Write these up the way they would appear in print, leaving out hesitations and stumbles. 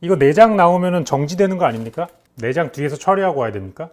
이거 내장 나오면 정지되는 거 아닙니까? 내장 뒤에서 처리하고 와야 됩니까?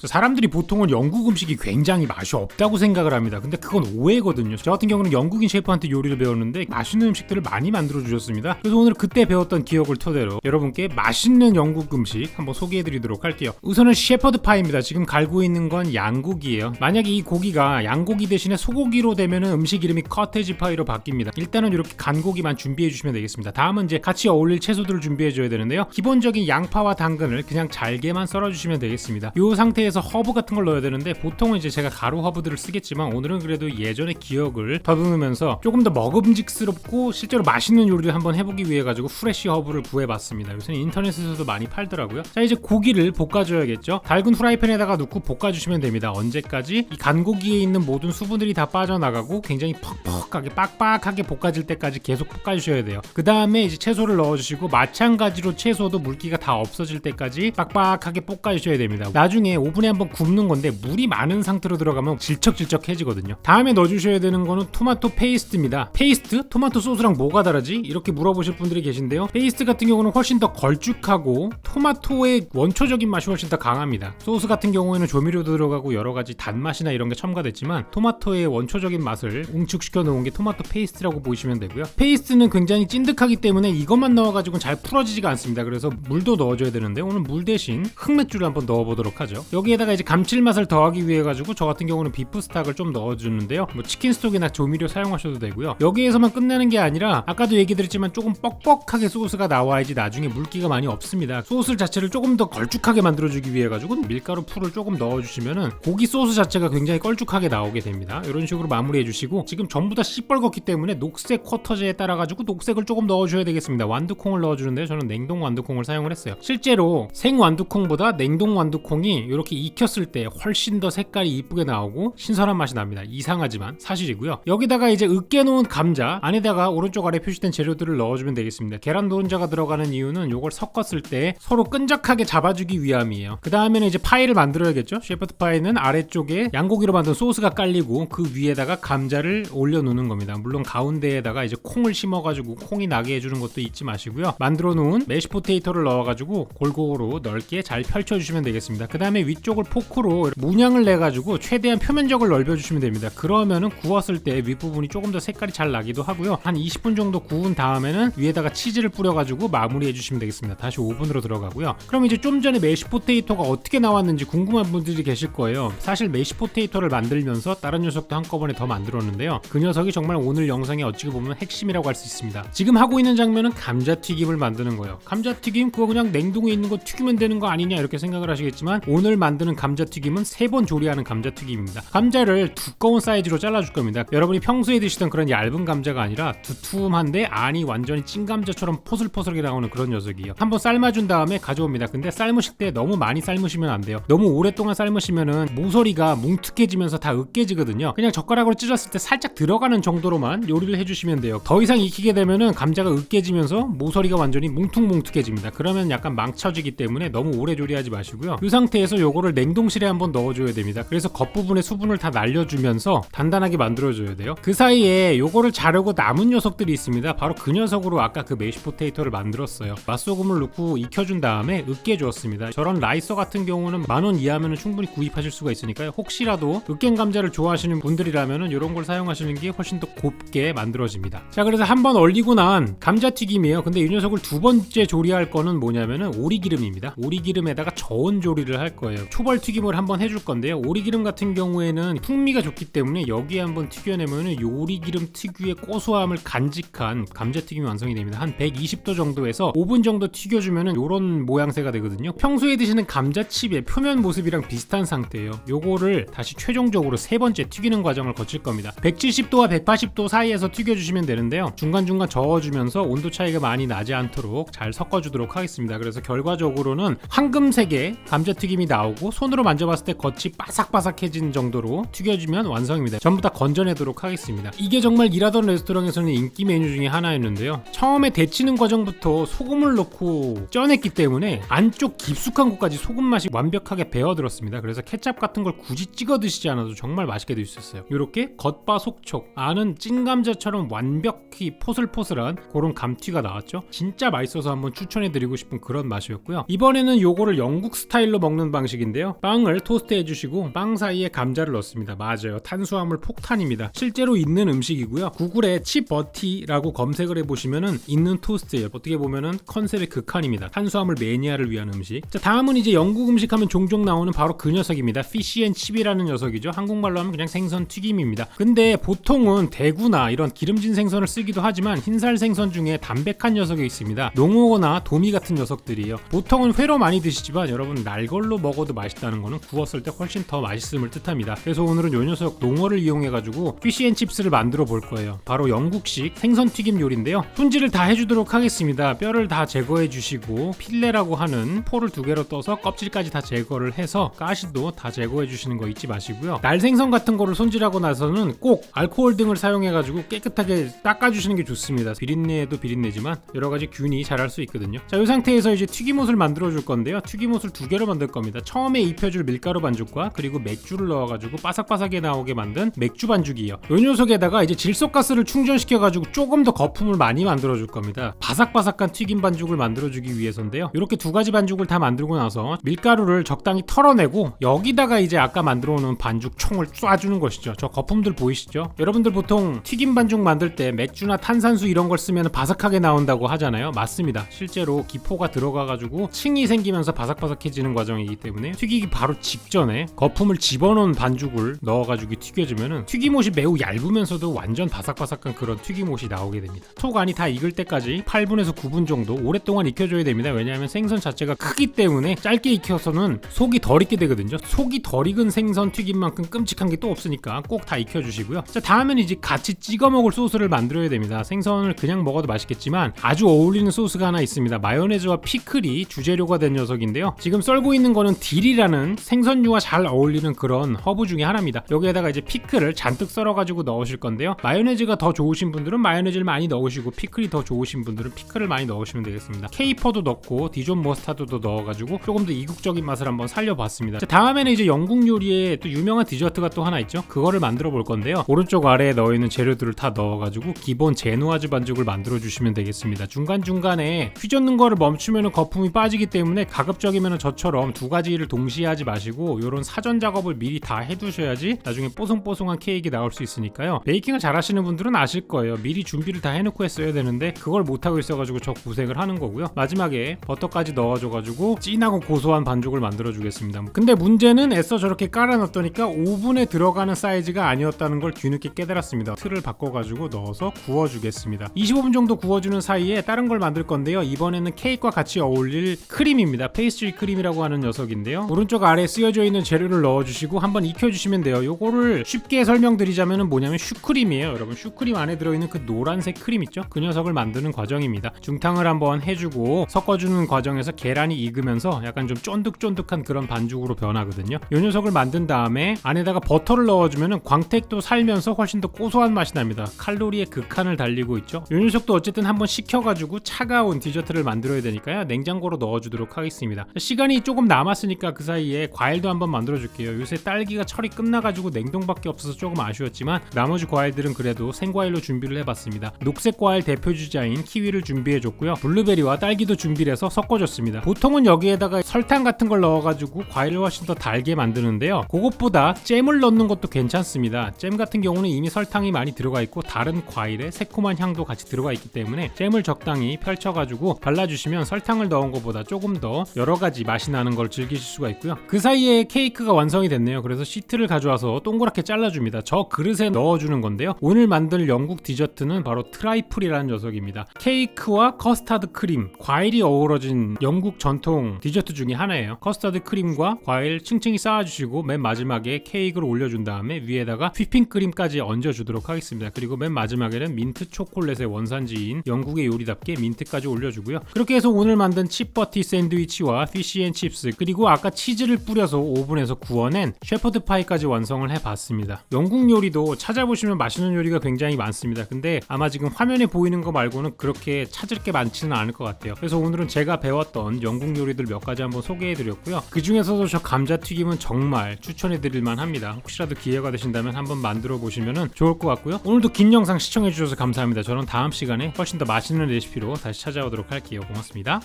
사람들이 보통은 영국 음식이 굉장히 맛이 없다고 생각을 합니다. 근데 그건 오해거든요. 저 같은 경우는 영국인 셰프한테 요리를 배웠는데 맛있는 음식들을 많이 만들어 주셨습니다. 그래서 오늘 그때 배웠던 기억을 토대로 여러분께 맛있는 영국 음식 한번 소개해 드리도록 할게요. 우선은 shepherd 파이입니다. 지금 갈고 있는 건 양고기예요. 만약에 이 고기가 양고기 대신에 소고기로 되면 음식 이름이 커티지 파이로 바뀝니다. 일단은 이렇게 간고기만 준비해 주시면 되겠습니다. 다음은 이제 같이 어울릴 채소들을 준비해 줘야 되는데요. 기본적인 양파와 당근을 그냥 잘게만 썰어 주시면 되겠습니다. 이 상태에서 허브 같은 걸 넣어야 되는데 보통은 이제 제가 가루 허브들을 쓰겠지만 오늘은 그래도 예전의 기억을 더듬으면서 조금 더 먹음직스럽고 실제로 맛있는 요리를 한번 해보기 위해 가지고 프레쉬 허브를 구해봤습니다. 요새는 인터넷에서도 많이 팔더라고요. 자, 이제 고기를 볶아줘야겠죠. 달군 프라이팬에다가 넣고 볶아주시면 됩니다. 언제까지? 이 간고기에 있는 모든 수분들이 다 빠져나가고 굉장히 퍽퍽하게 빡빡하게 볶아질 때까지 계속 볶아주셔야 돼요. 그 다음에 이제 채소를 넣어주시고 마찬가지로 채소도 물기가 다 없어질 때까지 빡빡하게 볶아주셔야 됩니다. 나중에 오븐에 한번 굽는 건데 물이 많은 상태로 들어가면 질척질척해지거든요. 다음에 넣어주셔야 되는 거는 토마토 페이스트입니다. 페이스트? 토마토 소스랑 뭐가 다르지? 이렇게 물어보실 분들이 계신데요. 페이스트 같은 경우는 훨씬 더 걸쭉하고 토마토의 원초적인 맛이 훨씬 더 강합니다. 소스 같은 경우에는 조미료도 들어가고 여러가지 단맛이나 이런 게 첨가됐지만 토마토의 원초적인 맛을 응축시켜 놓은 게 토마토 페이스트라고 보시면 되고요. 페이스트는 굉장히 찐득하기 때문에 이것만 넣어가지고 잘 풀어지지가 않습니다. 그래서 물도 넣어줘야 되는데 오늘 물 대신 흑맥주를 한번 넣어보도록 하죠. 여기에다가 이제 감칠맛을 더하기 위해 가지고 저 같은 경우는 비프 스탁을 좀 넣어주는데요. 뭐 치킨 스톡이나 조미료 사용하셔도 되고요. 여기에서만 끝내는 게 아니라 아까도 얘기 드렸지만 조금 뻑뻑하게 소스가 나와야지 나중에 물기가 많이 없습니다. 소스 자체를 조금 더 걸쭉하게 만들어주기 위해 가지고 밀가루 풀을 조금 넣어주시면은 고기 소스 자체가 굉장히 걸쭉하게 나오게 됩니다. 이런 식으로 마무리해 주시고 지금 전부 다 시뻘겋기 때문에 녹색 쿼터제에 따라 가지고 녹색을 조금 넣어줘야 되겠습니다. 완두콩을 넣어주는데 저는 냉동 완두콩을 사용을 했어요. 실제로 생 완두콩보다 냉동 완두콩이 이렇게 익혔을 때 훨씬 더 색깔이 이쁘게 나오고 신선한 맛이 납니다. 이상하지만 사실이고요. 여기다가 이제 으깨 놓은 감자 안에다가 오른쪽 아래 표시된 재료들을 넣어주면 되겠습니다. 계란 노른자가 들어가는 이유는 이걸 섞었을 때 서로 끈적하게 잡아주기 위함이에요. 그 다음에는 이제 파이를 만들어야겠죠. shepherd 파이는 아래쪽에 양고기로 만든 소스가 깔리고 그 위에다가 감자를 올려놓는 겁니다. 물론 가운데에다가 이제 콩을 심어가지고 콩이 나게 해주는 것도 잊지 마시고요. 만들어 놓은 메쉬 포테이토를 넣어가지고 골고루 넓게 잘 펼쳐주시면 되겠습니다. 그 다음에 위쪽을 포크로 문양을 내가지고 최대한 표면적을 넓혀주시면 됩니다. 그러면은 구웠을 때 윗부분이 조금 더 색깔이 잘 나기도 하고요. 한 20분 정도 구운 다음에는 위에다가 치즈를 뿌려가지고 마무리해주시면 되겠습니다. 다시 오븐으로 들어가고요. 그럼 이제 좀 전에 메쉬 포테이토가 어떻게 나왔는지 궁금한 분들이 계실 거예요. 사실 메쉬 포테이토를 만들면서 다른 녀석도 한꺼번에 더 만들었는데요. 그 녀석이 정말 오늘 영상에 어찌 보면 핵심이라고 할 수 있습니다. 지금 하고 있는 장면은 감자튀김을 만드는 거예요. 감자튀김 그거 그냥 냉동에 있는 거 튀기면 되는 거 아니냐 이렇게 생각을 하시겠지만 오늘 만드는 감자튀김은 3번 조리하는 감자튀김입니다. 감자를 두꺼운 사이즈로 잘라줄 겁니다. 여러분이 평소에 드시던 그런 얇은 감자가 아니라 두툼한데 안이 완전히 찐감자처럼 포슬포슬하게 나오는 그런 녀석이에요. 한번 삶아준 다음에 가져옵니다. 근데 삶으실 때 너무 많이 삶으시면 안 돼요. 너무 오랫동안 삶으시면은 모서리가 뭉툭해지면서 다 으깨지거든요. 그냥 젓가락으로 찢었을 때 살짝 들어가는 정도로만 요리를 해주시면 돼요. 더 이상 익히게 되면은 감자가 으깨지면서 모서리가 완전히 뭉툭뭉툭해집니다. 그러면 약간 망쳐지기 때문에 너무 오래 조리하지 마시고요. 이 상태에서 요거를 냉동실에 한번 넣어줘야 됩니다. 그래서 겉부분에 수분을 다 날려주면서 단단하게 만들어줘야 돼요. 그 사이에 요거를 자르고 남은 녀석들이 있습니다. 바로 그 녀석으로 아까 그 메쉬 포테이토를 만들었어요. 맛소금을 넣고 익혀준 다음에 으깨주었습니다. 저런 라이서 같은 경우는 10,000원 이하면 충분히 구입하실 수가 있으니까요. 혹시라도 으깬 감자를 좋아하시는 분들이라면 이런 걸 사용하시는 게 훨씬 더 곱게 만들어집니다. 자, 그래서 한번 얼리고 난 감자튀김이에요. 근데 이 녀석을 두 번째 조리할 거는 뭐냐면은 오리기름입니다. 오리기름에다가 저온 조리를 할 거예요. 초벌 튀김을 한번 해줄 건데요. 오리기름 같은 경우에는 풍미가 좋기 때문에 여기에 한번 튀겨내면은 오리기름 특유의 고소함을 간직한 감자튀김이 완성이 됩니다. 한 120도 정도에서 5분 정도 튀겨주면은 이런 모양새가 되거든요. 평소에 드시는 감자칩의 표면 모습이랑 비슷한 상태예요. 요거를 다시 최종적으로 세 번째 튀기는 과정을 거칠 겁니다. 170도와 180도 사이에서 튀겨주시면 되는데요. 중간중간 저어주면서 온도 차이가 많이 나지 않도록 잘 섞어주도록 하겠습니다. 그래서 결과적으로는 황금색의 감자튀김이 나오고 튀겨주고 손으로 만져봤을 때 겉이 바삭바삭해진 정도로 튀겨주면 완성입니다. 전부 다 건져내도록 하겠습니다. 이게 정말 일하던 레스토랑에서는 인기 메뉴 중에 하나였는데요. 처음에 데치는 과정부터 소금을 넣고 쪄냈기 때문에 안쪽 깊숙한 곳까지 소금 맛이 완벽하게 배어들었습니다. 그래서 케찹 같은 걸 굳이 찍어 드시지 않아도 정말 맛있게 드실 수 있어요. 이렇게 겉바속촉, 안은 찐감자처럼 완벽히 포슬포슬한 그런 감튀가 나왔죠. 진짜 맛있어서 한번 추천해드리고 싶은 그런 맛이었고요. 이번에는 요거를 영국 스타일로 먹는 방식인데요. 빵을 토스트 해주시고 빵 사이에 감자를 넣습니다. 맞아요, 탄수화물 폭탄입니다. 실제로 있는 음식이고요. 구글에 칩버티라고 검색을 해보시면은 있는 토스트예요. 어떻게 보면은 컨셉의 극한입니다. 탄수화물 매니아를 위한 음식. 자, 다음은 이제 영국 음식 하면 종종 나오는 바로 그 녀석입니다. 피쉬앤칩이라는 녀석이죠. 한국말로 하면 그냥 생선 튀김입니다. 근데 보통은 대구나 이런 기름진 생선을 쓰기도 하지만 흰살 생선 중에 담백한 녀석이 있습니다. 농어나 도미 같은 녀석들이에요. 보통은 회로 많이 드시지만 여러분 날걸로 먹어도 맛있다는 거는 구웠을 때 훨씬 더 맛있음을 뜻합니다. 그래서 오늘은 요 녀석 농어를 이용해가지고 피쉬앤칩스를 만들어 볼 거예요. 바로 영국식 생선 튀김 요리인데요. 손질을 다 해주도록 하겠습니다. 뼈를 다 제거해 주시고 필레라고 하는 포를 2개로 떠서 껍질까지 다 제거를 해서 가시도 다 제거해 주시는 거 잊지 마시고요. 날생선 같은 거를 손질하고 나서는 꼭 알코올 등을 사용해가지고 깨끗하게 닦아주시는 게 좋습니다. 비린내도 비린내지만 여러가지 균이 자랄 수 있거든요. 자, 이 상태에서 이제 튀김옷을 만들어 줄 건데요. 튀김옷을 2개로 만들 겁니다. 처음에 입혀줄 밀가루 반죽과 그리고 맥주를 넣어가지고 바삭바삭하게 나오게 만든 맥주 반죽이에요. 이 녀석에다가 이제 질소가스를 충전시켜가지고 조금 더 거품을 많이 만들어 줄 겁니다. 바삭바삭한 튀김 반죽을 만들어 주기 위해서인데요. 이렇게 2가지 반죽을 다 만들고 나서 밀가루를 적당히 털어내고 여기다가 이제 아까 만들어 놓은 반죽 총을 쏴주는 것이죠. 저 거품들 보이시죠? 여러분들 보통 튀김 반죽 만들 때 맥주나 탄산수 이런 걸 쓰면 바삭하게 나온다고 하잖아요. 맞습니다. 실제로 기포가 들어가가지고 층이 생기면서 바삭바삭해지는 과정이기 때문에 튀기기 바로 직전에 거품을 집어넣은 반죽을 넣어가지고 튀겨주면은 튀김옷이 매우 얇으면서도 완전 바삭바삭한 그런 튀김옷이 나오게 됩니다. 속 안이 다 익을 때까지 8분에서 9분 정도 오랫동안 익혀줘야 됩니다. 왜냐하면 생선 자체가 크기 때문에 짧게 익혀서는 속이 덜 익게 되거든요. 속이 덜 익은 생선 튀김만큼 끔찍한 게 또 없으니까 꼭 다 익혀주시고요. 자, 다음엔 이제 같이 찍어 먹을 소스를 만들어야 됩니다. 생선을 그냥 먹어도 맛있겠지만 아주 어울리는 소스가 하나 있습니다. 마요네즈와 피클이 주재료가 된 녀석인데요. 지금 썰고 있는 거는 딜이라는 생선류와 잘 어울리는 그런 허브 중에 하나입니다. 여기에다가 이제 피클을 잔뜩 썰어가지고 넣으실 건데요. 마요네즈가 더 좋으신 분들은 마요네즈를 많이 넣으시고 피클이 더 좋으신 분들은 피클을 많이 넣으시면 되겠습니다. 케이퍼도 넣고 디존 머스타드도 넣어가지고 조금 더 이국적인 맛을 한번 살려봤습니다. 자, 다음에는 이제 영국 요리에 또 유명한 디저트가 또 하나 있죠. 그거를 만들어 볼 건데요. 오른쪽 아래에 넣어있는 재료들을 다 넣어가지고 기본 제누아즈 반죽을 만들어 주시면 되겠습니다. 중간중간에 휘젓는 거를 멈추면 거품이 빠지기 때문에 가급적이면 저처럼 2가지를 동시에 하지 마시고 이런 사전 작업을 미리 다 해두셔야지 나중에 뽀송뽀송한 케이크 나올 수 있으니까요. 베이킹을 잘 하시는 분들은 아실 거예요. 미리 준비를 다 해놓고 했어야 되는데 그걸 못하고 있어가지고 저 고생을 하는 거고요. 마지막에 버터까지 넣어줘가지고 진하고 고소한 반죽을 만들어 주겠습니다. 근데 문제는 애써 저렇게 깔아놨더니까 오븐에 들어가는 사이즈가 아니었다는 걸 뒤늦게 깨달았습니다. 틀을 바꿔가지고 넣어서 구워주겠습니다. 25분 정도 구워주는 사이에 다른 걸 만들 건데요. 이번에는 케이크와 같이 어울릴 크림입니다. 페이스트리 크림이라고 하는 녀석인데요. 오른쪽 아래에 쓰여져 있는 재료를 넣어주시고 한번 익혀주시면 돼요. 요거를 쉽게 설명드리자면 뭐냐면 슈크림이에요. 여러분, 슈크림 안에 들어있는 그 노란색 크림 있죠? 그 녀석을 만드는 과정입니다. 중탕을 한번 해주고 섞어주는 과정에서 계란이 익으면서 약간 좀 쫀득쫀득한 그런 반죽으로 변하거든요. 요 녀석을 만든 다음에 안에다가 버터를 넣어주면 광택도 살면서 훨씬 더 고소한 맛이 납니다. 칼로리의 극한을 달리고 있죠. 요 녀석도 어쨌든 한번 식혀가지고 차가운 디저트를 만들어야 되니까요. 냉장고로 넣어주도록 하겠습니다. 시간이 조금 남았으니까 그 사이에 과일도 한번 만들어줄게요. 요새 딸기가 철이 끝나가지고 냉동밖에 없어서 조금 아쉬웠지만 나머지 과일들은 그래도 생과일로 준비를 해봤습니다. 녹색 과일 대표 주자인 키위를 준비해줬고요. 블루베리와 딸기도 준비를 해서 섞어줬습니다. 보통은 여기에다가 설탕 같은 걸 넣어가지고 과일을 훨씬 더 달게 만드는데요. 그것보다 잼을 넣는 것도 괜찮습니다. 잼 같은 경우는 이미 설탕이 많이 들어가 있고 다른 과일의 새콤한 향도 같이 들어가 있기 때문에 잼을 적당히 펼쳐가지고 발라주시면 설탕을 넣은 것보다 조금 더 여러가지 맛이 나는 걸 즐기실 수가 있고요. 그 사이에 케이크가 완성이 됐네요. 그래서 시트를 가져와서 동그랗게 잘라줍니다. 저 그릇에 넣어주는 건데요. 오늘 만들 영국 디저트는 바로 트라이플이라는 녀석입니다. 케이크와 커스터드 크림, 과일이 어우러진 영국 전통 디저트 중에 하나예요. 커스터드 크림과 과일 층층이 쌓아주시고 맨 마지막에 케이크를 올려준 다음에 위에다가 휘핑크림까지 얹어주도록 하겠습니다. 그리고 맨 마지막에는 민트 초콜릿의 원산지인 영국의 요리답게 민트까지 올려주고요. 그렇게 해서 오늘 만든 칩버티 샌드위치와 피쉬앤칩스 그리고 아까 아까 치즈를 뿌려서 오븐에서 구워낸 shepherd pie까지 완성을 해봤습니다. 영국 요리도 찾아보시면 맛있는 요리가 굉장히 많습니다. 근데 아마 지금 화면에 보이는 거 말고는 그렇게 찾을 게 많지는 않을 것 같아요. 그래서 오늘은 제가 배웠던 영국 요리들 몇 가지 한번 소개해드렸고요. 그 중에서도 저 감자튀김은 정말 추천해드릴만 합니다. 혹시라도 기회가 되신다면 한번 만들어 보시면 좋을 것 같고요. 오늘도 긴 영상 시청해주셔서 감사합니다. 저는 다음 시간에 훨씬 더 맛있는 레시피로 다시 찾아오도록 할게요. 고맙습니다.